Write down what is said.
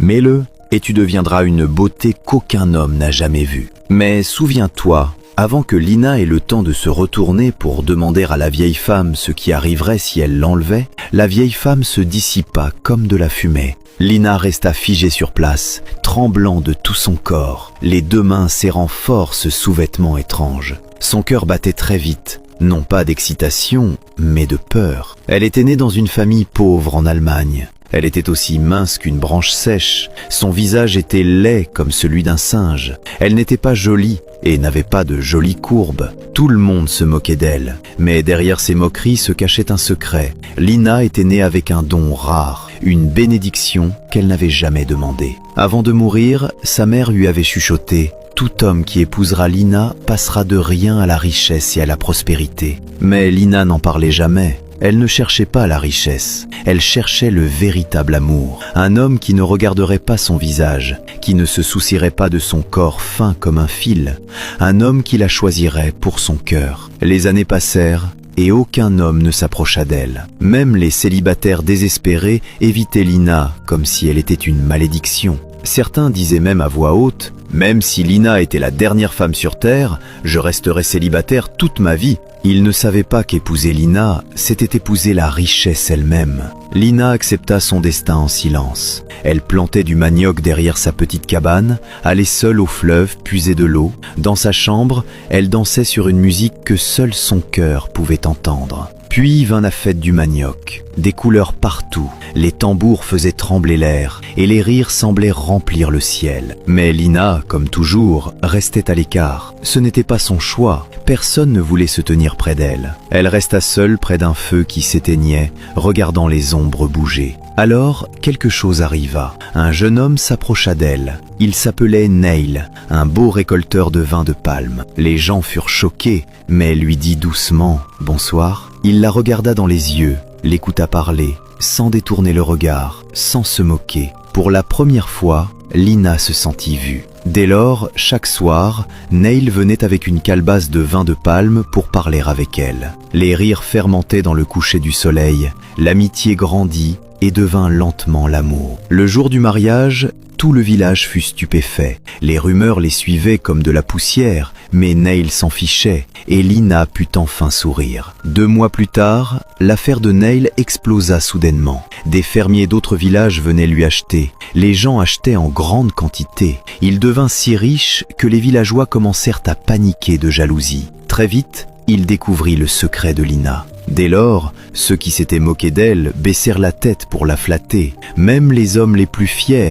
Mets-le et tu deviendras une beauté qu'aucun homme n'a jamais vue. Mais souviens-toi, avant que Lina ait le temps de se retourner pour demander à la vieille femme ce qui arriverait si elle l'enlevait, la vieille femme se dissipa comme de la fumée. Lina resta figée sur place, tremblant de tout son corps, les deux mains serrant fort ce sous-vêtement étrange. Son cœur battait très vite, non pas d'excitation, mais de peur. Elle était née dans une famille pauvre en Allemagne. Elle était aussi mince qu'une branche sèche, son visage était laid comme celui d'un singe. Elle n'était pas jolie et n'avait pas de jolies courbes. Tout le monde se moquait d'elle, mais derrière ces moqueries se cachait un secret. Lina était née avec un don rare, une bénédiction qu'elle n'avait jamais demandée. Avant de mourir, sa mère lui avait chuchoté « Tout homme qui épousera Lina passera de rien à la richesse et à la prospérité ». Mais Lina n'en parlait jamais. Elle ne cherchait pas la richesse, elle cherchait le véritable amour. Un homme qui ne regarderait pas son visage, qui ne se soucierait pas de son corps fin comme un fil. Un homme qui la choisirait pour son cœur. Les années passèrent et aucun homme ne s'approcha d'elle. Même les célibataires désespérés évitaient Lina comme si elle était une malédiction. Certains disaient même à voix haute « Même si Lina était la dernière femme sur Terre, je resterai célibataire toute ma vie ». Ils ne savaient pas qu'épouser Lina, c'était épouser la richesse elle-même. Lina accepta son destin en silence. Elle plantait du manioc derrière sa petite cabane, allait seule au fleuve puiser de l'eau. Dans sa chambre, elle dansait sur une musique que seul son cœur pouvait entendre. Puis vint la fête du manioc, des couleurs partout, les tambours faisaient trembler l'air et les rires semblaient remplir le ciel. Mais Lina, comme toujours, restait à l'écart. Ce n'était pas son choix, personne ne voulait se tenir près d'elle. Elle resta seule près d'un feu qui s'éteignait, regardant les ombres bouger. Alors, quelque chose arriva. Un jeune homme s'approcha d'elle. Il s'appelait Neil, un beau récolteur de vin de palme. Les gens furent choqués, mais lui dit doucement « Bonsoir ». Il la regarda dans les yeux, l'écouta parler, sans détourner le regard, sans se moquer. Pour la première fois, Lina se sentit vue. Dès lors, chaque soir, Neil venait avec une calebasse de vin de palme pour parler avec elle. Les rires fermentaient dans le coucher du soleil, l'amitié grandit et devint lentement l'amour. Le jour du mariage, tout le village fut stupéfait. Les rumeurs les suivaient comme de la poussière, mais Neil s'en fichait et Lina put enfin sourire. 2 mois plus tard, l'affaire de Neil explosa soudainement. Des fermiers d'autres villages venaient lui acheter. Les gens achetaient en grande quantité. Il devint si riche que les villageois commencèrent à paniquer de jalousie. Très vite, il découvrit le secret de Lina. Dès lors, ceux qui s'étaient moqués d'elle baissèrent la tête pour la flatter. Même les hommes les plus fiers